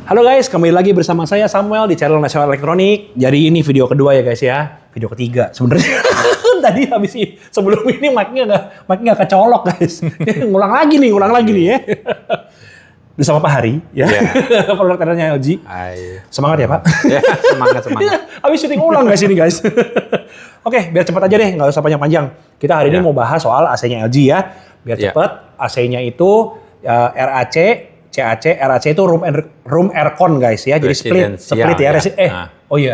Halo guys, kembali lagi bersama saya Samuel di channel Nasional Elektronik. Jadi ini video kedua ya guys ya, video ketiga sebenarnya. Tadi habis sebelum ini mic-nya nggak kecolok guys. ngulang lagi nih ya. Bersama Pak Hari ya, produk tenernya LG. Hai. Semangat ya Pak. Ya, semangat. Habis syuting ulang guys ini guys. Oke, biar cepat aja deh, nggak usah panjang-panjang. Kita hari ini mau bahas soal AC-nya LG ya. Biar cepat, AC-nya itu RAC, CAC, RAC itu room aircon guys ya. Jadi split ya.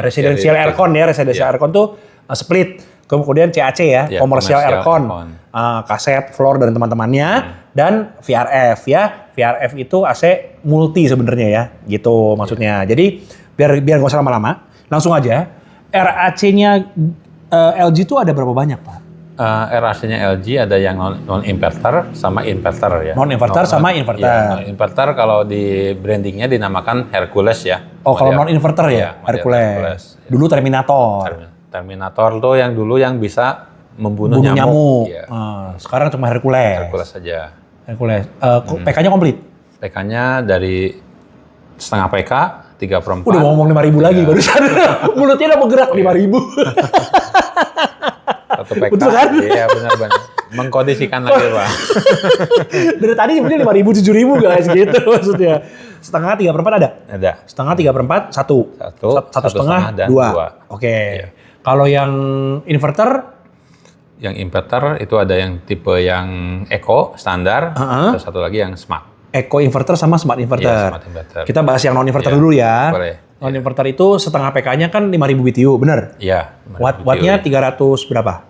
Residential aircon ya. Residential aircon tuh split. Kemudian CAC ya, commercial aircon. Kaset, floor dan teman-temannya. Dan VRF ya. VRF itu AC multi sebenarnya ya. Gitu maksudnya. Jadi biar nggak usah lama-lama, langsung aja. RAC-nya LG itu ada berapa banyak Pak? RAC-nya LG ada yang non-inverter sama inverter ya. Non-inverter sama inverter. Ya, non-inverter kalau di brandingnya dinamakan Hercules ya. Oh, kalau non-inverter ya, Hercules. Dulu Terminator. Terminator tuh yang dulu yang bisa membunuh nyamuk. Ya. Sekarang cuma Hercules. Hercules saja. Hercules. PK-nya komplit? PK-nya dari setengah PK, 3/4. Udah ngomong 5.000 lagi barusan. Mulutnya udah bergerak 5.000. Satu PK. Betul kan? Iya benar-benar. Mengkondisikan lagi Pak. Dari tadi sebenarnya 5.000, 7.000 guys gitu maksudnya. Setengah 3/4 ada? Ada. Setengah 3/4 satu setengah dan dua. Oke. Iya. Kalau yang inverter? Yang inverter itu ada yang tipe yang Eco standar, terus satu lagi yang Smart. Eco inverter sama Smart inverter. Iya, Smart inverter. Kita bahas yang non inverter dulu ya. Boleh. Non inverter itu setengah PK-nya kan 5.000 BTU, bener? Iya. Watt-nya 300 berapa?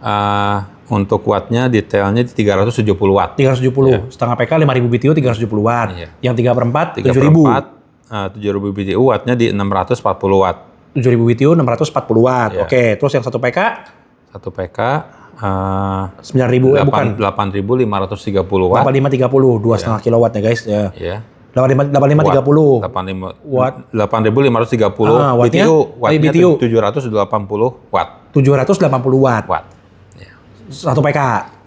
Untuk wattnya detailnya 370 watt. 370. Setengah PK 5.000 BTU 370 watt. Iya. Yang 3/4 7.000. 7.000 BTU wattnya di 640 watt. 7.000 BTU 640 watt. Iya. Oke, terus yang satu PK? Satu PK 9.000 bukan. 8.530 watt. 8530, 2,5 kilowatt ya guys. Ya. Iya. 8530. 8.530 BTU, wattnya 780 watt. 780 watt. Ya. Satu PK.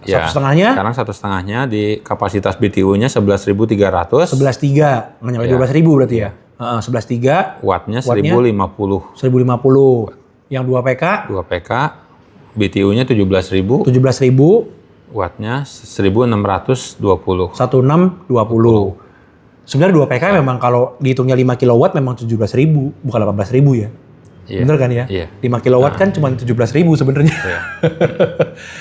Ya. Satu setengahnya? Sekarang satu setengahnya di kapasitas BTU-nya 11.300. 11.3, nggak nyampe 12.000 berarti ya? 11.3. Wattnya 1.050. 1.050. Yang 2 PK? 2 PK, BTU-nya 17.000. 17.000. Wattnya 1.620. 1620. Sebenarnya 2 PK memang kalau dihitungnya 5 kilowatt memang 17.000, bukan 18.000 ya. Iya. Bener kan ya? Iya. 5 kilowatt kan cuma 17.000 sebenarnya. Iya.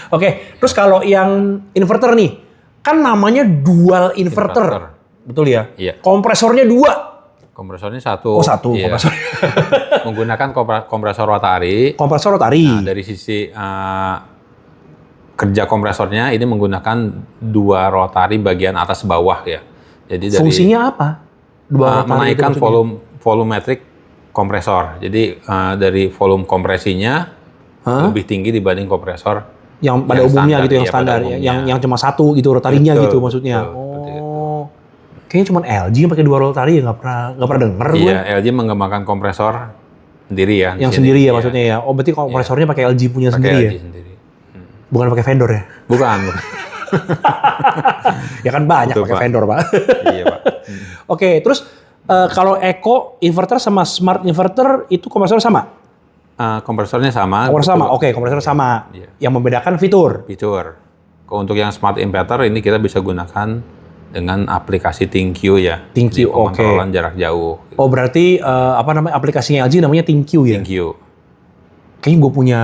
Oke, terus kalau yang inverter nih, kan namanya dual inverter. Betul ya? Iya. Kompresornya 2. Kompresornya satu. Oh, satu iya. kompresor. Menggunakan kompresor rotari. Kompresor rotari. Nah, dari sisi kerja kompresornya ini menggunakan 2 rotari bagian atas bawah ya. Jadi dari fungsinya apa? Menaikkan volumetric kompresor. Jadi dari volume kompresinya lebih tinggi dibanding kompresor yang pada umumnya standar, gitu, yang standar, yang cuma satu gitu rotarinya. Betul, gitu maksudnya. Kayaknya cuma LG yang pakai 2 rotari ya, nggak pernah denger gue. Iya, LG mengembangkan kompresor sendiri ya. Yang sendiri ya maksudnya ya. Oh berarti kompresornya pakai LG punya sendiri ya? Sendiri. Bukan pakai vendor ya? Bukan. Ya kan banyak pakai vendor Pak. Iya Pak. Oke, terus kalau Eco inverter sama Smart inverter itu kompresornya sama? Kompresornya sama. Kompresor sama, oke, kompresornya sama. Iya. Yang membedakan fitur? Untuk yang Smart inverter ini kita bisa gunakan dengan aplikasi ThinQ ya. ThinQ, oke. Pengontrolan jarak jauh. Oh berarti aplikasinya LG namanya ThinQ ya? ThinQ. Kayaknya gue punya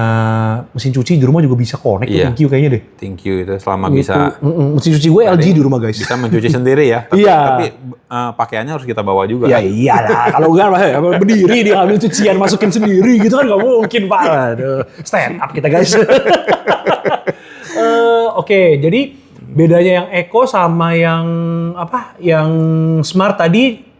mesin cuci di rumah juga bisa connect ke ThinQ kayaknya deh. ThinQ itu selama bisa. Mesin cuci gue LG di rumah guys. Bisa mencuci sendiri ya. Tapi pakaiannya harus kita bawa juga. Ya iyalah, kalau enggak berdiri dia ambil cucian masukin sendiri gitu kan nggak mungkin Pak. Aduh, stand up kita guys. Oke, jadi bedanya yang Eco sama yang Smart tadi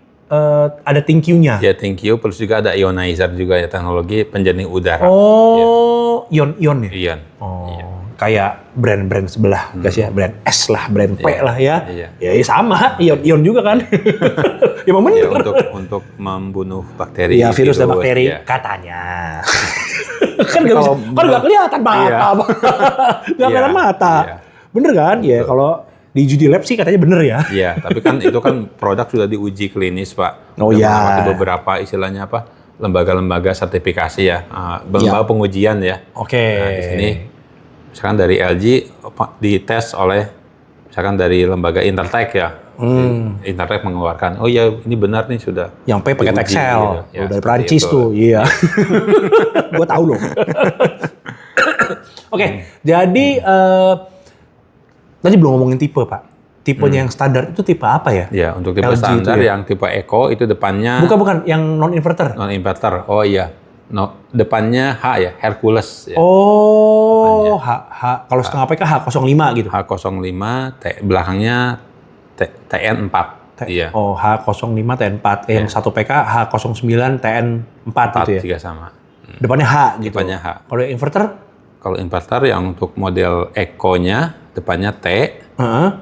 ada ThinQ-nya. Ya ThinQ, plus juga ada ionizer juga ya, teknologi penjernih udara. Oh, ion ya? Ion. Oh, iya. Kayak brand-brand sebelah guys ya, brand S lah, brand P lah ya. Iya. Ya sama, ion juga kan. Ya memang bener. Ya, untuk membunuh bakteri. Ya virus dan bakteri katanya. Kan nggak kelihatan mata. Nggak kelihatan mata. Bener kan? Ya kalau Di Judy Lab sih katanya bener ya. Iya, tapi kan itu kan produk sudah diuji klinis, Pak. Oh Sudah iya. melewati beberapa istilahnya apa? Lembaga-lembaga sertifikasi ya. Lembaga pengujian ya. Oke. Nah, di sini misalkan dari LG dites oleh misalkan dari lembaga Intertek ya. Intertek mengeluarkan, oh iya ini benar nih sudah. Yang P pakai diuji, Texel, gitu. Ya, dari seperti Prancis itu. tuh, iya. Gue tahu loh. Oke, jadi tadi belum ngomongin tipe, Pak. Tipenya yang standar itu tipe apa ya? Ya, untuk tipe LG standar itu ya? yang tipe Eco itu depannya Bukan, yang non-inverter. non-inverter. Oh iya. No, depannya H ya, Hercules ya. Oh, kalau setengah PK H05 gitu. H05, belakangnya TN4. Iya. Oh, H05 TN4. Yang 1 PK H09 TN4 gitu ya. Tiga sama. Depannya H gitu. Depannya H. Kalau yang inverter? Kalau inverter yang untuk model Eco-nya depannya T,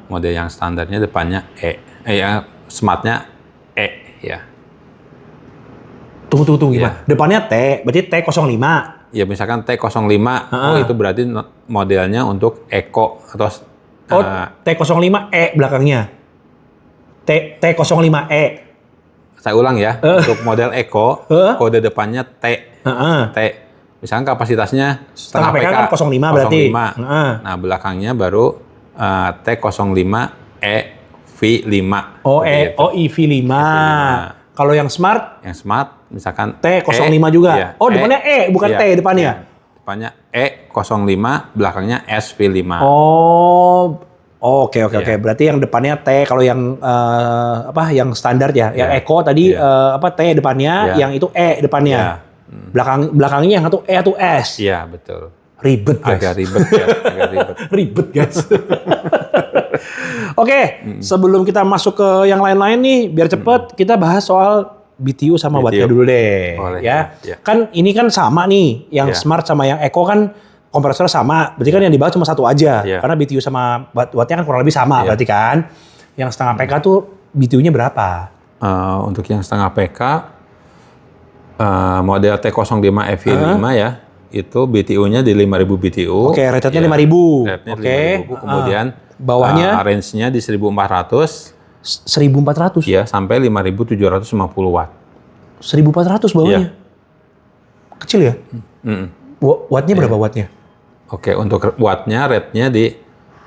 model yang standarnya depannya E. Ya, smartnya E ya. Tunggu gimana? Depannya T, berarti T05. Ya misalkan T05, oh itu berarti modelnya untuk Eco atau T05E belakangnya. T05E. Saya ulang ya, untuk model Eco, kode depannya T. T. Misalkan kapasitasnya Setengah PK kan 05 berarti. 05. Nah, belakangnya baru T05E V5. Oh, Seperti itu. EV5. Kalau yang smart? Yang smart, misalkan T05 juga? Iya, Oh, depannya E, bukan iya, T depannya? Iya. Depannya E05, belakangnya SV5. Oh, oke. Iya. Berarti yang depannya T, kalau yang yang standar ya, yang Iya. Eco tadi Iya. T depannya, Iya. yang itu E depannya. Iya. Belakangnya yang satu E atau S. Iya, betul. Ribet guys. Agak ribet ya, agak ribet. Ribet guys. Oke, sebelum kita masuk ke yang lain-lain nih, biar cepet kita bahas soal BTU sama wattnya dulu deh. Boleh, ya. ya. Kan ini kan sama nih, yang Ya. smart sama yang eco kan kompresornya sama. Berarti kan yang dibahas cuma satu aja. Ya. Karena BTU sama wattnya kan kurang lebih sama Ya. berarti kan. Yang setengah PK tuh BTU-nya berapa? Untuk yang setengah PK, model T05 EV5 ya, itu BTU-nya di 5.000 BTU. Oke, rate-nya Ya. 5.000. Rate-nya Oke. 5.000, kemudian Bawahnya? range-nya di 1.400 1.400. ya sampai 5.750 watt. 1.400 bawahnya. Kecil ya? Wattnya berapa wattnya? Oke, untuk wattnya rate-nya di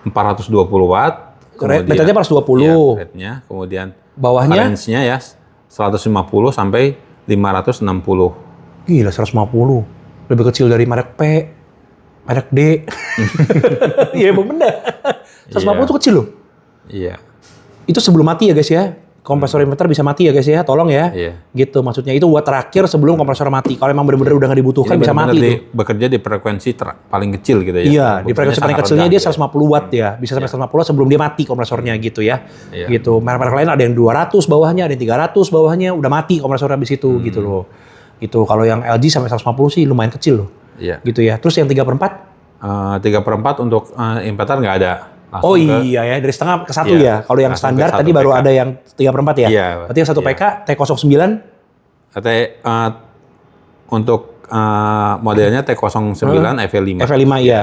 420 watt. Rate-nya 420. Ya, rate-nya. Kemudian Bawahnya? range-nya ya 150 sampai 560. Gila 150. Lebih kecil dari merek P, merek D. Iya emang bener. 150 tuh kecil loh. Iya. Itu sebelum mati ya guys ya. Kompresor inverter bisa mati ya guys ya. Tolong ya. Iya. Gitu maksudnya. Itu watt terakhir sebelum kompresor mati. Kalau emang bener-bener udah nggak dibutuhkan Jadi bisa mati benar-benar tuh. bekerja di frekuensi paling kecil gitu ya. Iya, di frekuensi paling kecilnya dia 150 150 watt ya. Bisa sampai 150 watt sebelum dia mati kompresornya gitu ya. Iya. Gitu. Merek-merek lain ada yang 200 bawahnya, ada yang 300 bawahnya, udah mati kompresornya habis itu gitu loh. Gitu. Kalau yang LG sampai 150 sih lumayan kecil loh. Iya. Gitu ya. Terus yang 3/4? 3/4 untuk inverter nggak ada. Langsung Oh ke- iya ya, dari setengah ke 1 Iya, ya. Kalau yang langsung ke standar 1 tadi baru PK. ada yang 3/4 ya? Iya, Berarti yang 1 iya. PK T09 untuk modelnya T09 EV5. EV5 ya.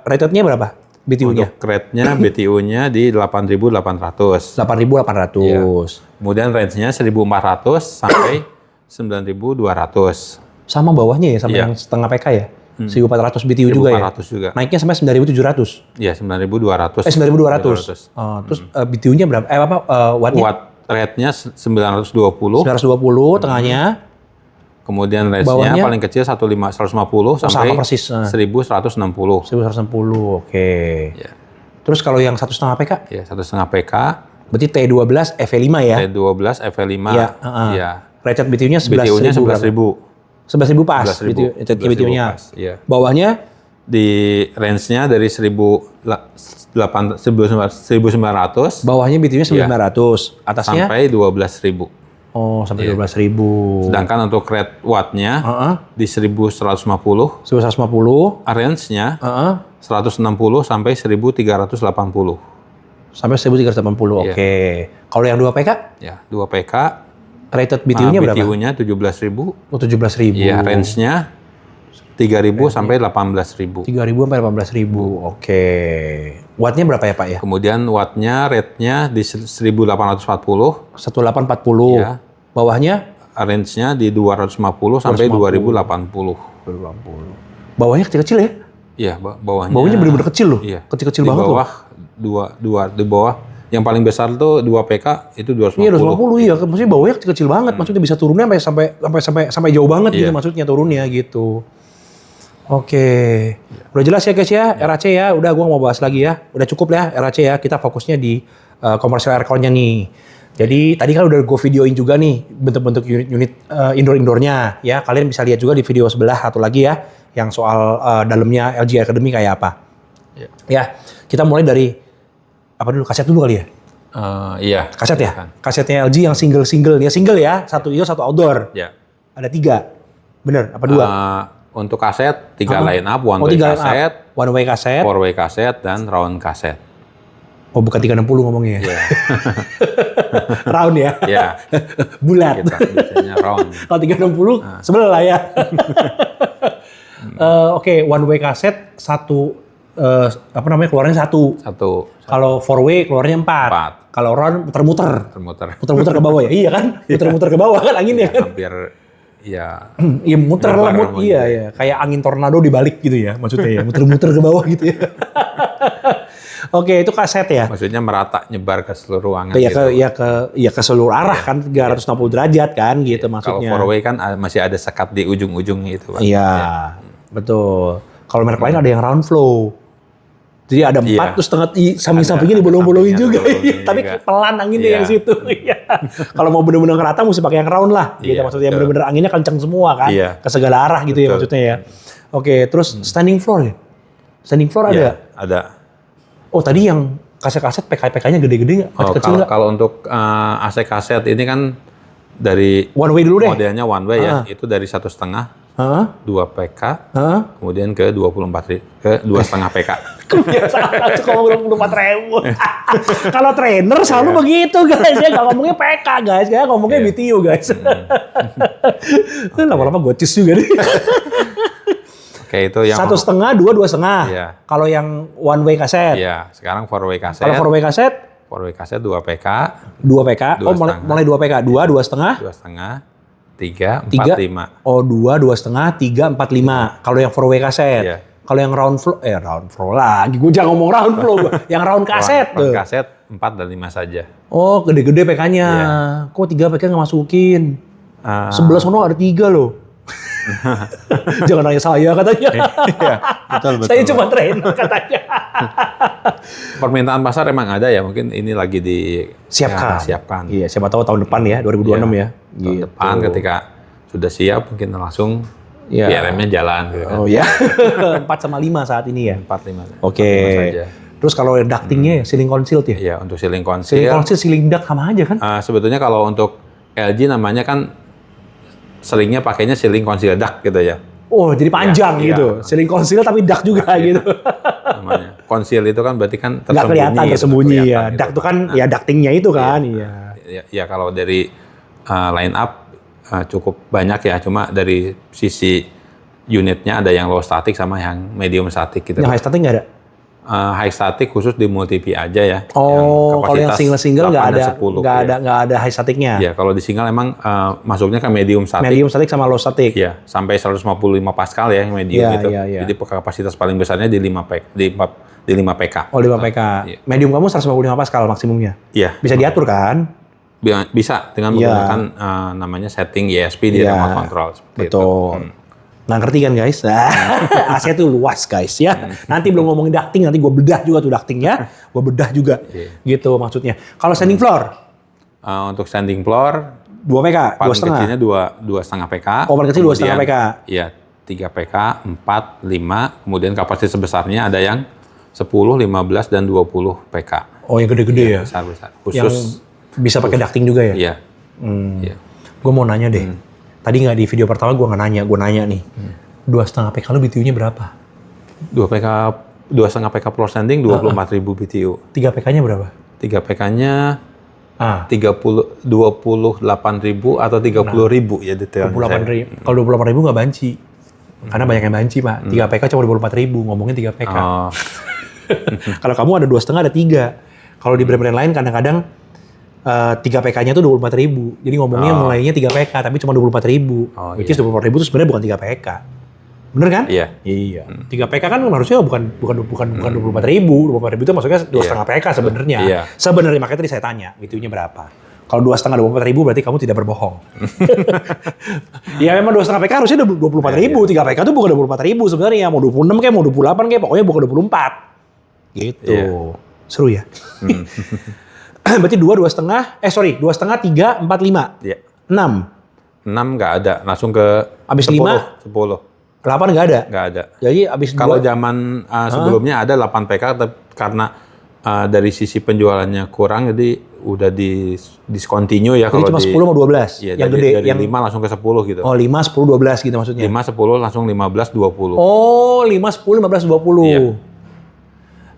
Rated-nya berapa? BTU-nya? Untuk rate-nya BTU-nya di 8.800. 8.800. Kemudian range-nya 1.400 sampai 9.200. Sama bawahnya ya, sama Iya. yang setengah PK ya? 1.400 BTU juga ya? 1.400 juga. Naiknya sampai 9.700. Iya, 9.200. 9.200. Terus BTU-nya berapa? Wattnya? Watt rate-nya 920. 920, tengahnya Kemudian range-nya Bawahnya? paling kecil 150 sampai sama persis. 1.160. 1.160, oke. Ya. Terus kalau yang 1,5 PK? Ya, 1,5 PK, Berarti T12 EV5 ya? T12 EV5. Iya, Iya. Rated BTU-nya 11.000. BTU-nya 11.000. 11.000 pas 11.000. BTU-nya. pas, iya. Bawahnya Di range-nya dari 1.900 bawahnya BTU-nya 900, atasnya sampai 12.000. sampai 12.000. Sedangkan untuk rate watt-nya di 1.150, 1150, range-nya 160 sampai 1.380. sampai 1.380. Iya. Oke. Kalau yang 2 PK, Ya, 2 PK, rated BTU-nya berapa? BTU-nya 17.000. Oh, 17.000. Iya, range-nya 3.000 sampai 18.000. 3.000 sampai 18.000. Oke. Wattnya berapa ya Pak ya? Kemudian wattnya, rate-nya di 1840. 1840. Ya. Bawahnya? Range-nya di 250 sampai 2080. 2080. Bawahnya kecil-kecil ya? Iya, bawahnya. Bawahnya benar-benar kecil loh. Iya. Kecil-kecil banget loh. Di bawah yang paling besar tuh 2 PK itu 250. Iya 250 iya. Maksudnya bawahnya kecil-kecil banget. Maksudnya bisa turunnya sampai jauh banget gitu maksudnya turunnya gitu. Oke. Udah jelas ya guys ya, RAC ya. Udah gua nggak mau bahas lagi ya. Udah cukup ya RAC ya. Kita fokusnya di commercial aircon-nya nih. Jadi tadi kan udah gue videoin juga nih bentuk-bentuk unit indoor-indoornya ya. Kalian bisa lihat juga di video sebelah satu lagi ya yang soal dalamnya LG Academy kayak apa. Ya, kita mulai dari apa dulu? Kaset dulu kali ya? Iya. Kaset ya? Kasetnya LG yang single ya, single ya. Satu indoor, satu outdoor. Ya. Ada 3. Bener apa 2? Untuk kaset 3 line up, one way kaset, 4-way kaset dan round kaset. Oh bukan 360 ngomongnya ya? Iya. Round ya? Iya. Bulat. Kita biasanya round. Kalau 360 sebelah ya. Oke, one way kaset keluarnya 1. Kalau 4-way keluarnya 4. Kalau round muter-muter. Muter-muter ke bawah ya? Iya kan? Muter-muter ke bawah kan anginnya kan? Hampir ya. Iya muter lemut iya. Kayak angin tornado dibalik gitu ya maksudnya ya. Muter-muter ke bawah gitu ya. Oke, itu kaset ya? Maksudnya merata nyebar ke seluruh ruangan gitu. Ke seluruh arah kan 360 derajat kan gitu maksudnya. Kalau 4-way kan masih ada sekat di ujung-ujungnya itu Pak. Iya, betul. Kalau merek lain ada yang round flow. Jadi ada 4 terus samping-sampingnya dibolong-bolongin juga. Tapi pelan anginnya yang situ. Kalau mau benar-benar rata mesti pakai yang round lah. Gitu maksudnya benar-benar anginnya kencang semua kan. Ke segala arah gitu ya maksudnya ya. Oke, terus standing floor ya? Standing floor ada? Ada. Oh tadi yang kaset-kaset PK-PK-nya gede-gede nggak? Kecil nggak? Kalau untuk AC kaset ini kan dari one way dulu deh. Modelnya one way ya, itu dari 1,5, 2 PK, kemudian ke 2,5 PK. Kebiasaan langsung ngomong 24.000. Kalau trainer selalu begitu guys, ya nggak ngomongnya PK guys, ya ngomongnya BTU guys. Lama-lama gocis juga nih. Oke, itu yang 1,5, 2,5. Iya. Kalau yang one way kaset. Iya, sekarang 4-way kaset. Kalau 4-way kaset? 4-way kaset 2 PK. 2 PK. Mulai 2 PK. 2, 2,5. 2,5, 3, 4, 5. Oh, 2, 2,5, 3, 4, 5. Kalau yang 4-way kaset. Iya. Kalau yang round flow lagi. Gue jangan ngomong round flow. Yang round kaset. Round kaset 4 dan 5 saja. Oh, gede-gede PK-nya. Iya. Kok 3 PK nggak masukin? Sebelah sono ada 3 loh. Jangan nanya saya katanya. Iya, betul. Saya cuma trainer katanya. Permintaan pasar emang ada ya, mungkin ini lagi siapkan. Iya, siapa tahu tahun depan ya, 2026 ya. Tahun depan ketika sudah siap mungkin langsung PRM-nya jalan gitu kan. Oh iya. 4 sama 5 saat ini ya. 4, 5. Oke. Terus kalau ductingnya ceiling concealed ya? Iya, untuk ceiling concealed. Ceiling concealed, ceiling duct sama aja kan? Sebetulnya kalau untuk LG namanya kan seringnya pakainya ceiling concealed duct gitu ya. Oh, jadi panjang gitu. Ceiling concealed tapi duct juga gitu. Namanya. Conceal itu kan berarti kan tersembunyi. Nggak kelihatan tersembunyi ya. Duct itu kan ya ductingnya itu kan. Ya kalau dari line up cukup banyak ya. Cuma dari sisi unitnya ada yang low static sama yang medium static gitu. Yang high static nggak ada? High static khusus di multi-P aja ya. Oh, kalau yang single nggak ada high staticnya. Ya, kalau di single emang masuknya ke medium static. Medium static sama low static. Ya, sampai 155 Pascal ya yang medium itu. Jadi kapasitas paling besarnya di 5 PK. Oh, 5 PK. Medium kamu 155 Pascal maksimumnya. Iya. Bisa diatur kan? Bisa dengan menggunakan namanya setting ESP di remote control seperti betul. Itu. Nggak ngerti kan guys? AC itu luas guys ya. Nanti belum ngomongin ducting, nanti gue bedah juga tuh ductingnya. Gue bedah juga. Gitu maksudnya. Kalau standing floor? Untuk standing floor 2 PK, 2,5. Paling kecilnya 2,5 PK. Oh, paling kecil 2,5 PK. Iya, 3 PK, 4, 5. Kemudian kapasitas besarnya ada yang 10, 15 dan 20 PK. Oh, yang gede-gede ya? Besar-besar. Khusus yang bisa pakai ducting juga ya? Iya. Gue mau nanya deh. Tadi nggak di video pertama gue nanya nih. 2,5 PK lu BTU-nya berapa? 2 PK, 2,5 PK floor standing 24.000 BTU. 3 PK-nya berapa? 3 PK-nya 28.000 atau 30.000 ya detailnya. 28.000. Kalau 28.000 nggak banci. Karena banyak yang banci, Pak. 3 PK cuma 24.000, ngomongin 3 PK. Oh, Kalau kamu ada 2,5 ada 3. Kalau di brand-brand lain kadang-kadang 3 PK-nya tuh 24.000. Jadi ngomongnya mulainya 3 PK tapi cuma 24.000. Which is 24.000 itu sebenarnya bukan 3 PK. Bener kan? iya. Iya. 3 PK kan harusnya bukan 24.000. 24.000 itu maksudnya 2,5 PK sebenarnya. Iya. Sebenarnya makanya tadi saya tanya, itunya berapa? Kalau 2,5 24.000 berarti kamu tidak berbohong. Ya memang 2,5 PK harusnya 24.000. 3 PK itu bukan 24.000 sebenarnya. Mau 26 kayak mau 28 kayak pokoknya bukan 24. Gitu. Iya. Seru ya. Berarti 2,5, 2,5, 3, 4, 5. Iya. 6. 6 nggak ada, langsung ke Abis 10. 8 nggak ada? Nggak ada. Jadi abis Kalau 2. zaman sebelumnya ada 8 PK, karena dari sisi penjualannya kurang, jadi udah discontinue ya. Jadi Kalau cuma 10 sama 12? Iya, yang dari, gede? dari yang 5 langsung ke 10 gitu. Oh 5, 10, 12 gitu maksudnya? 5, 10 langsung 15, 20. Oh 5, 10, 15, 20. Iya.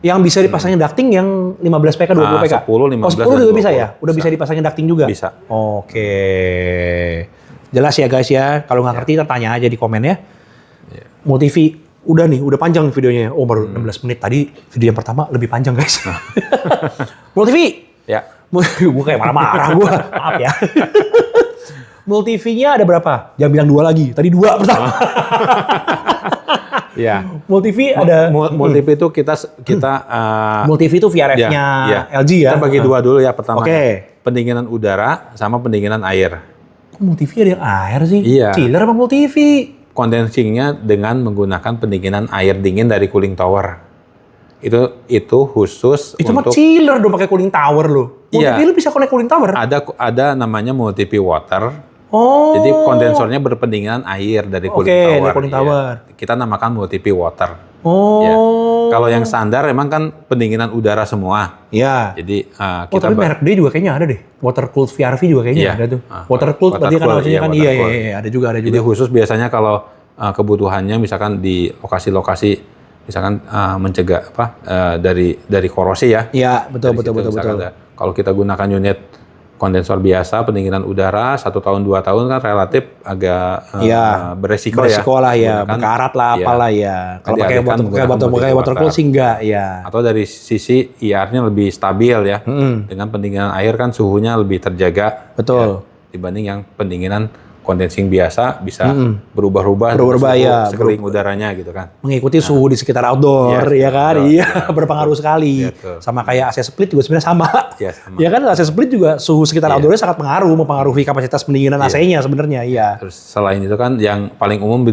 Yang bisa dipasangin ducting yang 15 PK, 20 PK? 10, 15, oh 10 juga 20. bisa ya? Udah bisa dipasangin ducting juga? Bisa. Oke. Jelas ya guys ya. Kalau nggak ngerti tanya aja di komen ya. Multi-TV. Udah nih, udah panjang videonya. Oh baru 16 menit. Tadi video yang pertama lebih panjang guys. Multi-TV. Ya. Gue kayak marah-marah gue. Maaf ya. Multi-TV-nya ada berapa? Jangan bilang 2 lagi. Tadi 2 pertama. Ya. Multi-TV ada... Multi-TV itu kita Multi-TV itu VRF-nya LG ya? Kita bagi 2 dulu ya pertama. Oke. Pendinginan udara sama pendinginan air. Kok Multi-TV ada yang air sih? Iya. Chiller apa Multi-TV? Condensingnya dengan menggunakan pendinginan air dingin dari cooling tower. Itu khusus Itu mah untuk chiller dong pakai cooling tower lo. Iya. Multi-TV lu bisa connect cooling tower? ada namanya multi-P water. Oh. Jadi kondensornya berpendinginan air dari cooling Oke, tower. dari cooling tower. Iya. Kita namakan multi-P water. Oh. Ya. Kalau yang standar emang kan pendinginan udara semua. Iya. Jadi Oh tapi merek D juga kayaknya ada deh. Water cooled VRV juga kayaknya Iya. ada tuh. Water cooled berarti kan maksudnya kan water iya, cooled. iya ada juga. Jadi khusus biasanya kalau kebutuhannya misalkan di lokasi-lokasi misalkan mencegah dari korosi ya. Iya, betul. Kalau kita gunakan unit kondensor biasa pendinginan udara 1 tahun 2 tahun kan relatif agak beresiko lah ya, Gunakan, berkarat lah apalah ya. Kalau pakai water cooled sih enggak ya. Atau dari sisi IR-nya lebih stabil ya. Dengan pendinginan air kan suhunya lebih terjaga. Betul. Ya, dibanding yang pendinginan kondensing biasa bisa berubah-ubah ya, sekeliling udaranya gitu kan. Mengikuti suhu di sekitar outdoor ya kan. Betul. Iya, berpengaruh sekali. Betul. Sama kayak AC split juga sebenarnya sama. Iya, sama. Ya kan AC split juga suhu sekitar outdoornya sangat mempengaruhi kapasitas pendinginan AC-nya sebenarnya, iya. Terus selain itu kan yang paling umum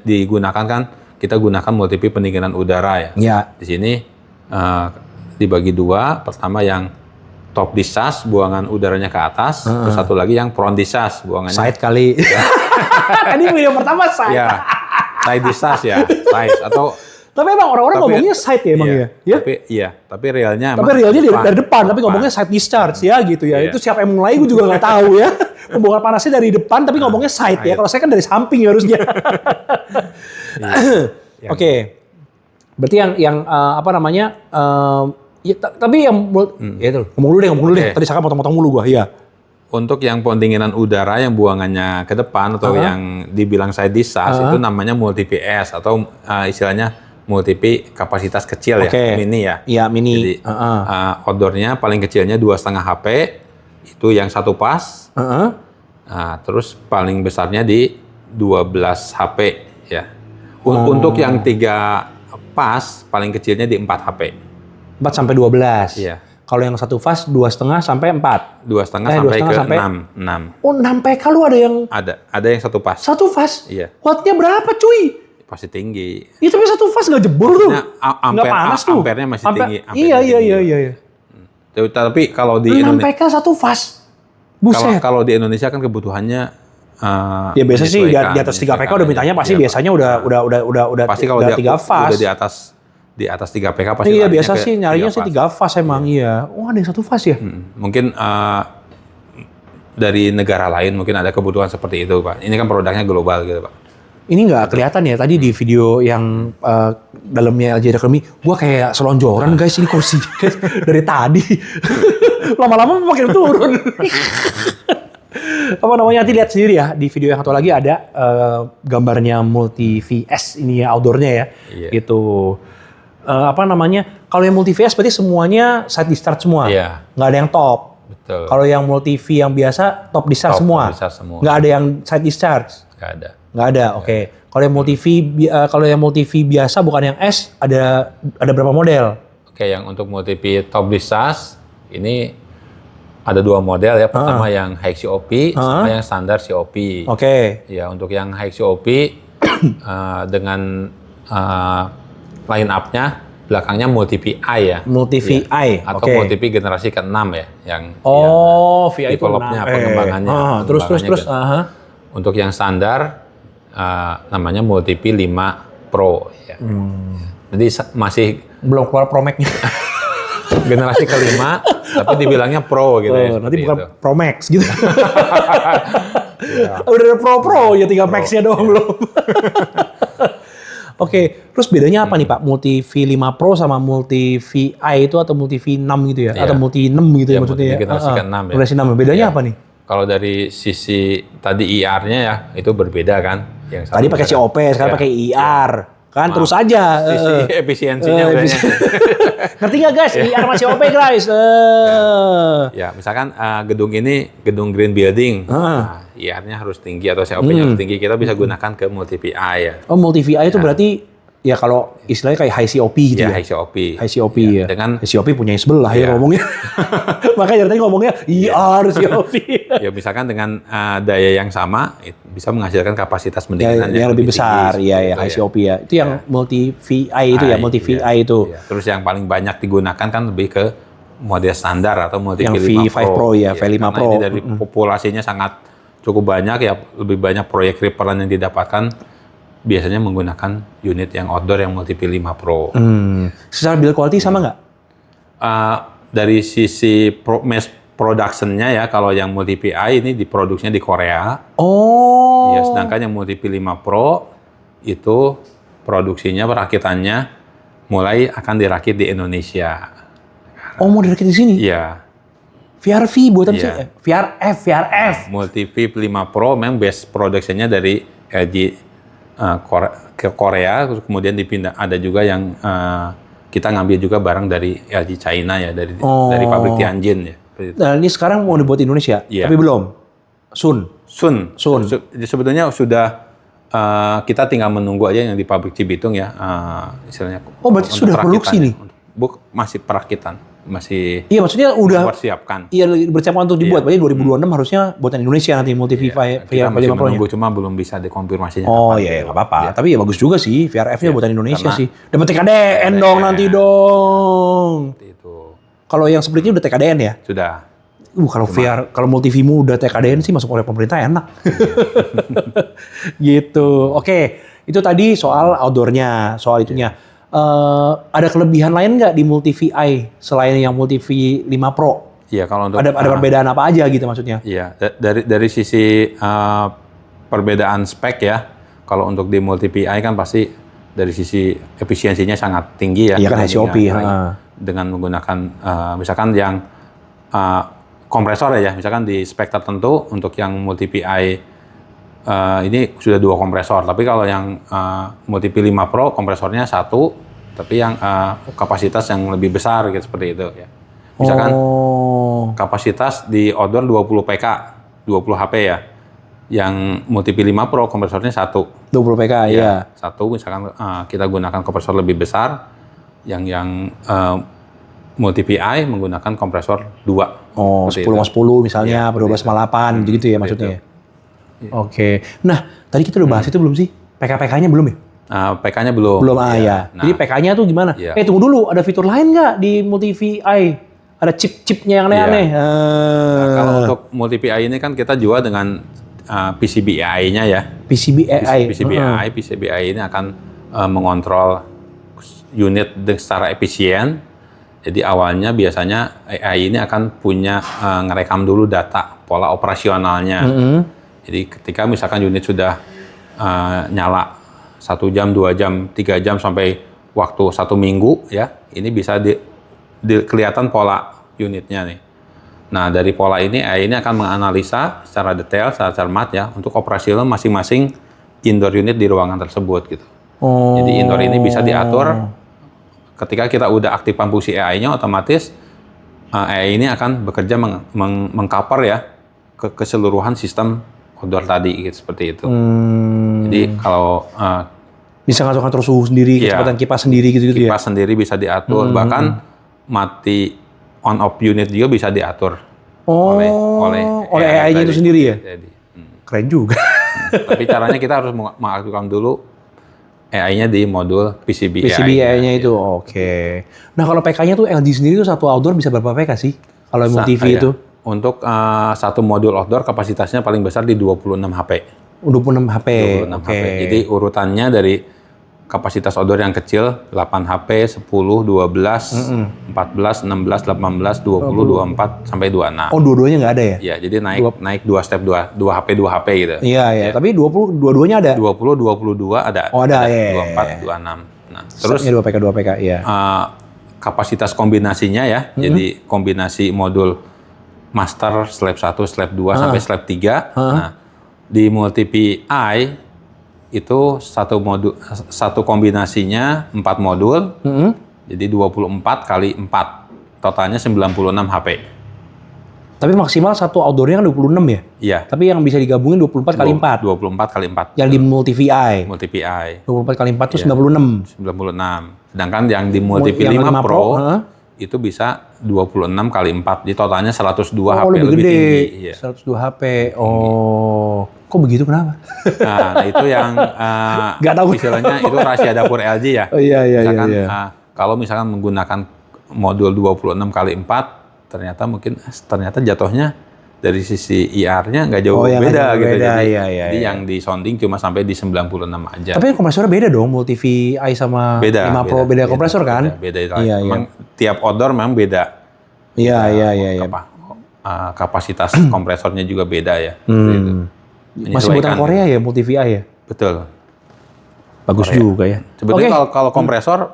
digunakan kan kita gunakan multi-P pendinginan udara ya. Iya. Di sini dibagi 2, pertama yang top discharge, buangan udaranya ke atas, terus satu lagi yang front discharge, buangannya Side kali. Ini video pertama side. ya, side discharge ya, side atau Tapi emang orang-orang ngomongnya side ya emang ya? Tapi realnya dari depan, tapi ngomongnya side discharge ya gitu ya. Iya. Itu siapa yang mulai gue juga nggak tahu ya. Pembuangan panasnya dari depan tapi ngomongnya side ya. Kalau saya kan dari samping harusnya. Oke. Berarti yang apa namanya? Ya, tapi yang ya itu ngomong dulu deh. Tadi saya potong-potong mulu gua, iya. Untuk yang pendinginan udara yang buangannya ke depan atau yang dibilang side discharge itu namanya multi-PS atau istilahnya multi-P kapasitas kecil ya, mini ya. Iya, mini. Jadi outdoornya paling kecilnya 2,5 HP, itu yang 1 pas. Terus paling besarnya di 12 HP ya. Untuk yang 3 pas paling kecilnya di 4 HP. 4 sampai 12. Iya. Kalau yang 1 fast 2,5 sampai 4. 2,5 sampai ke 6. Oh, 6 PK lu ada yang Ada yang 1 pas. 1 fast? Iya. Wattnya berapa, cuy? Pasti tinggi. Itu tapi 1 fast nggak jebol tuh. Nggak panas tuh. Ampernya masih tinggi. Iya. Tapi kalau di 6 Indonesia PK 1 fast. Buset. kalau di Indonesia kan kebutuhannya ya biasa sih di atas 3 PK udah mintanya pasti biasanya udah pasti kalau 3 fast. Udah di atas 3 PK pasti. Iya biasa sih nyarinya sih 3 fast emang iya. Oh ada yang 1 fast ya? Mungkin dari negara lain mungkin ada kebutuhan seperti itu Pak. Ini kan produknya global gitu Pak. Ini nggak kelihatan ya tadi di video yang dalamnya LG Academy, gua kayak selonjoran guys ini kursi guys dari tadi. Lama-lama makin turun. Apa namanya, nanti lihat sendiri ya di video yang satu lagi ada gambarnya multi VS ini ya, outdoornya ya. Iya. Gitu. Apa namanya? Kalau yang multi VS berarti semuanya side discharge semua. Iya. Nggak ada yang top. Betul. Kalau yang multi V yang biasa top discharge semua. Top discharge semua. Nggak ada yang side discharge. Nggak ada. Nggak ada. Oke. Kalau yang multi V kalau yang multi V biasa bukan yang S, ada berapa model? Oke, yang untuk multi V top discharge ini ada 2 model ya. Pertama yang high COP sama yang standar COP. Oke. Ya, untuk yang high COP dengan line up-nya belakangnya multi VI ya. Multi VI. Atau multi V generasi ke-6 ya, yang VI itu develop-nya, pengembangannya. Terus. Untuk yang standar namanya multi V 5 Pro ya. Jadi masih belum keluar Pro Max-nya. generasi kelima, tapi dibilangnya Pro gitu ya. Nanti bukan itu. Pro Max gitu. Udah ada Pro ya, tinggal Max-nya doang belum. Oke, terus bedanya apa nih Pak? Multi V5 Pro sama Multi VI itu atau Multi V6 gitu ya? Atau Multi 6 gitu ya maksudnya ya? Generasi ke-6 ya. Generasi 6. Bedanya apa nih? Kalau dari sisi tadi IR-nya ya, itu berbeda kan. Yang Tadi pakai COP, sekarang pakai IR. Kan terus aja. Sisi efisiensinya bedanya. Ngerti nggak guys? IR sama COP guys. Ya, misalkan gedung ini gedung green building. Nah, IR-nya harus tinggi atau COP-nya harus tinggi. Kita bisa gunakan ke multi VI ya. Oh, multi VI itu berarti ya kalau istilahnya kayak high COP gitu ya? High COP. High COP ya. Dengan high COP punya yang sebelah ya ngomongnya. Makanya dari tadi ngomongnya IR COP. Ya misalkan dengan daya yang sama bisa menghasilkan kapasitas pendinginan yang lebih besar. Iya, high COP ya. Itu yang multi VI itu ya, multi VI itu. Ya. Terus yang paling banyak digunakan kan lebih ke model standar atau multi yang V5 Pro ya, V5 Pro. Ini dari populasinya sangat cukup banyak ya, lebih banyak proyek reperan yang didapatkan biasanya menggunakan unit yang outdoor yang multi V5 Pro. Secara build quality sama nggak? Dari sisi mass production-nya ya, kalau yang multi VI ini diproduksinya di Korea. Oh. Ya, sedangkan yang multi V5 Pro itu produksinya, perakitannya mulai akan dirakit di Indonesia. Oh, mau dirakit di sini? Iya. VRV buatan sih? VRF. Multi V5 Pro memang base production-nya dari LG ke Korea, terus kemudian dipindah. Ada juga yang kita ngambil juga barang dari LG China ya, dari pabrik Tianjin ya. Nah, ini sekarang mau dibuat di Indonesia, tapi belum. Soon. Sebetulnya sudah, kita tinggal menunggu aja yang di pabrik Cibitung ya, istilahnya. Oh, berarti sudah produksi nih? Masih perakitan, masih. Iya, maksudnya udah mempersiapkan. Iya, bersiapkan untuk dibuat. Berarti 2026 harusnya buatan Indonesia nanti multi V5 Kita masih menunggu, cuma belum bisa dikonfirmasinya. Oh iya, nggak apa-apa. Tapi ya bagus juga sih, VRF-nya buatan Indonesia sih. Dapat TKDN dong nanti dong. Itu. Kalau yang splitnya udah TKDN ya? Sudah. Kalau multi V-mu udah TKDN sih masuk oleh pemerintah enak. Gitu. Oke, itu tadi soal outdoornya, soal itunya. Ada kelebihan lain nggak di multi VI selain yang multi V5 Pro? Iya, kalau untuk ada perbedaan apa aja gitu maksudnya? Iya, dari sisi perbedaan spek ya. Kalau untuk di multi VI kan pasti dari sisi efisiensinya sangat tinggi ya. Iya kan HCOP ya. Dengan menggunakan misalkan yang kompresor ya, misalkan di spek tertentu untuk yang multi VI ini sudah 2 kompresor. Tapi kalau yang multi V5 Pro kompresornya 1, tapi yang kapasitas yang lebih besar gitu, seperti itu ya. Misalkan kapasitas di outdoor 20 PK, 20 HP ya. Yang multi V5 Pro kompresornya 1. 20 PK ya. 1 misalkan kita gunakan kompresor lebih besar, yang multi VI menggunakan kompresor 2. Oh, 10/10 misalnya, 12/8 gitu ya maksudnya. Oke. Nah, tadi kita udah bahas itu belum sih? PK-PK-nya belum ya? PK-nya belum. Belum, ya. Nah, jadi PK-nya tuh gimana? Ya. Tunggu dulu, ada fitur lain nggak di multi VI? Ada chip-chipnya yang aneh-aneh. Kalau untuk multi VI ini kan kita jual dengan PCBI-nya ya. PCBI ini akan mengontrol unit secara efisien. Jadi awalnya biasanya AI ini akan punya ngerekam dulu data pola operasionalnya. Jadi ketika misalkan unit sudah nyala 1 jam, 2 jam, 3 jam sampai waktu 1 minggu ya, ini bisa kelihatan pola unitnya nih. Nah, dari pola ini AI ini akan menganalisa secara detail, secara cermat ya, untuk operasional masing-masing indoor unit di ruangan tersebut gitu. Jadi indoor ini bisa diatur ketika kita udah aktifkan fungsi AI-nya, otomatis AI ini akan bekerja mengcover ya keseluruhan sistem outdoor tadi gitu, seperti itu. Jadi kalau bisa ngatur suhu sendiri, kecepatan kipas sendiri gitu-gitu ya. Kipas sendiri bisa diatur, bahkan mati on off unit juga bisa diatur oleh AI-nya itu sendiri ya. Jadi, keren juga. Tapi caranya kita harus mengaktifkan dulu AI-nya di modul PCB AI-nya itu. Oke. Nah, kalau PK-nya tuh LG sendiri tuh satu outdoor bisa berapa PK sih? Kalau multi-TV itu? Untuk satu modul outdoor kapasitasnya paling besar di 26 HP. 26 HP. 26 HP. Jadi urutannya dari kapasitas outdoor yang kecil 8 HP, 10, 12, 14, 16, 18, 20, 24 sampai 26. Oh, dua-duanya nggak ada ya? Iya, jadi naik 2 step 2 HP gitu. Iya. Tapi 20 dua-duanya ada. 20, 22 ada. Oh, ada ya. 24, 26. Nah, terus 2 PK, iya. Kapasitas kombinasinya ya. Jadi kombinasi modul master slab 1, slab 2 sampai slab 3. Nah, di multi PI itu satu kombinasinya 4 modul. Jadi 24 kali 4. Totalnya 96 HP. Tapi maksimal satu outdoornya kan 26 ya? Iya. Tapi yang bisa digabungin 24 kali 4. 24 kali 4. Yang di multi VI. Multi PI. 24 kali 4 itu 96. 96. Sedangkan yang di multi P5 Pro itu bisa 26 kali 4. Di totalnya 102 HP lebih gede. Tinggi. Iya. 102 HP. Oh. Kok begitu kenapa? Nah, itu yang nggak tahu. Istilahnya itu rahasia dapur LG ya. Oh iya. Misalkan kalau misalkan menggunakan modul 26 kali 4 ternyata jatuhnya dari sisi IR-nya nggak jauh beda gitu. Jadi yang di sounding cuma sampai di 96 aja. Tapi kompresornya beda dong, multi VI sama 5 Pro beda kompresor kan? Beda. Memang tiap outdoor memang beda. Iya. Kapasitas kompresornya juga beda ya. Masih buatan Korea ya, multi VI ya? Betul. Bagus Korea juga ya. Sebetulnya kalau kompresor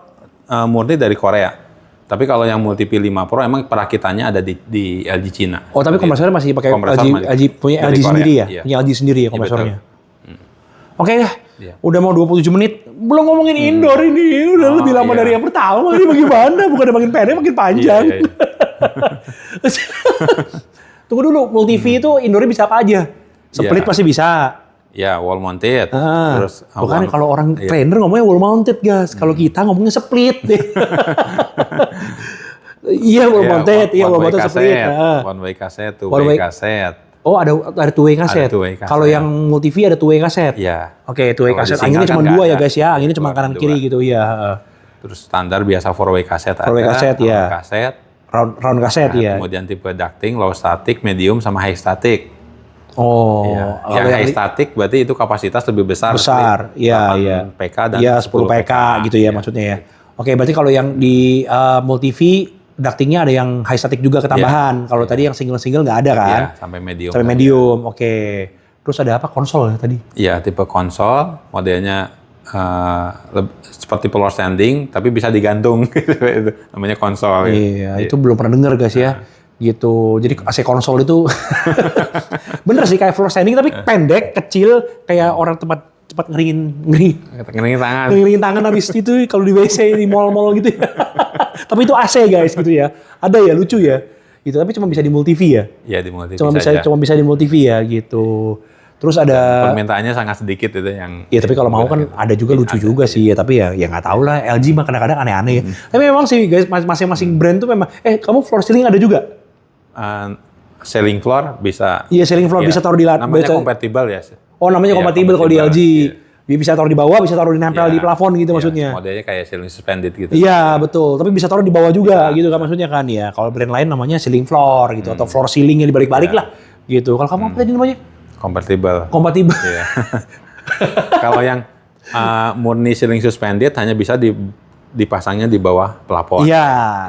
murni dari Korea. Tapi kalau yang multi P5 Pro emang perakitannya ada di LG Cina. Oh, tapi kompresornya masih pakai LG punya LG sendiri ya? Punya LG sendiri ya kompresornya. Oke ya. Udah mau 27 menit. Belum ngomongin indoor ini. Udah lebih lama dari yang pertama. Ini bagaimana? Bukan makin pendek, makin panjang. Tunggu dulu, multi V itu indoornya bisa apa aja? Split pasti bisa. Ya, wall mounted. Terus bukan kalau orang trainer ngomongnya wall mounted, guys. Kalau kita ngomongnya split. Iya, wall mounted. Iya, wall mounted split. One way cassette, two way cassette. Oh, ada two way cassette. Kalau yang multi V ada two way cassette. Iya. Oke, two way cassette. Anginnya cuma 2 ya, guys ya. Anginnya cuma kanan kiri gitu ya. Terus standar biasa four way cassette. Four way cassette ya. Round cassette ya. Kemudian tipe ducting, low static, medium sama high static. Oh, yang high static berarti itu kapasitas lebih besar. Iya. PK dan 10 PK gitu ya maksudnya ya. Oke, berarti kalau yang di multi V ductingnya ada yang high static juga ketambahan. Kalau tadi yang single nggak ada kan? Iya, sampai medium. Sampai medium. Oke. Terus ada apa? Konsol ya tadi? Iya, tipe konsol, modelnya seperti floor standing tapi bisa digantung itu namanya konsol. Iya, itu belum pernah dengar guys ya. Gitu. Jadi AC konsol itu bener sih kayak floor standing tapi pendek, kecil, kayak orang cepat ngeringin tangan habis itu kalau di WC di mall-mall gitu ya. Tapi itu AC guys gitu ya. Ada ya, lucu ya. Gitu, tapi cuma bisa di multi V ya. Iya, di multi V cuma bisa di multi V ya gitu. Terus ada permintaannya sangat sedikit itu yang. Iya, tapi kalau mau kan ada juga lucu juga sih ya, tapi ya nggak tahu lah. LG mah kadang-kadang aneh-aneh. Tapi memang sih guys, masing-masing brand tuh memang kamu floor ceiling ada juga? Ceiling floor bisa. Iya, ceiling floor bisa taruh di lantai. Namanya kompatibel ya. Oh, namanya kompatibel kalau di LG. Bisa taruh di bawah, bisa taruh di nempel di plafon gitu maksudnya. Modelnya kayak ceiling suspended gitu. Iya, betul. Tapi bisa taruh di bawah juga gitu kan maksudnya kan ya. Kalau brand lain namanya ceiling floor gitu atau floor ceiling yang dibalik-balik lah gitu. Kalau kamu apa tadi namanya? Kompatibel. Iya. Kalau yang murni ceiling suspended hanya bisa dipasangnya di bawah plafon. Iya,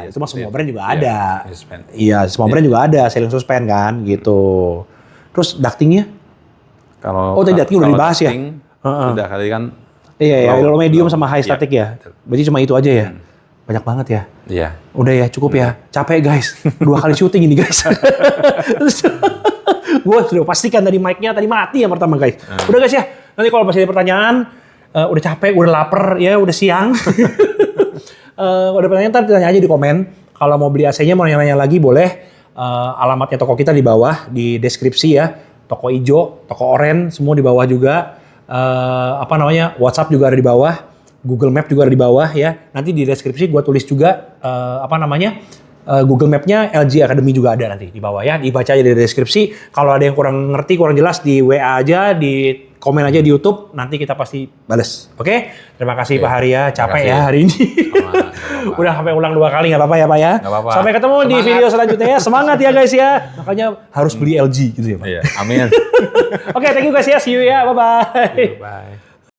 itu mah semua brand juga ada. Iya, semua brand juga ada ceiling suspend kan gitu. Terus ductingnya? Tadi ducting udah dibahas ya? Udah kali kan. Iya, low medium sama high static ya. Berarti cuma itu aja ya? Banyak banget ya. Iya. Udah ya, cukup ya. Capek guys. 2 kali syuting ini guys. Gue sudah pastikan tadi mic-nya tadi mati yang pertama guys. Udah guys ya. Nanti kalau masih ada pertanyaan, udah capek, udah lapar, ya udah siang. Udah pertanyaan ntar tanya aja di komen. Kalau mau beli AC-nya mau nanya-nanya lagi boleh. Alamatnya toko kita di bawah di deskripsi ya. Toko hijau, toko oranye semua di bawah juga. WhatsApp juga ada di bawah. Google Map juga ada di bawah ya. Nanti di deskripsi gue tulis juga Google Map-nya LG Academy juga ada nanti di bawah ya. Dibaca aja di deskripsi. Kalau ada yang kurang ngerti, kurang jelas di WA aja, di komen aja di YouTube. Nanti kita pasti bales. Oke? Terima kasih Pak Hari ya. Capek ya hari ini. Udah sampai ulang 2 kali nggak apa-apa ya Pak ya. Nggak apa-apa. Sampai ketemu di video selanjutnya ya. Semangat ya guys ya. Makanya harus beli LG gitu ya Pak. Iya, amin. Oke, thank you guys ya. See you ya. Bye-bye. Bye.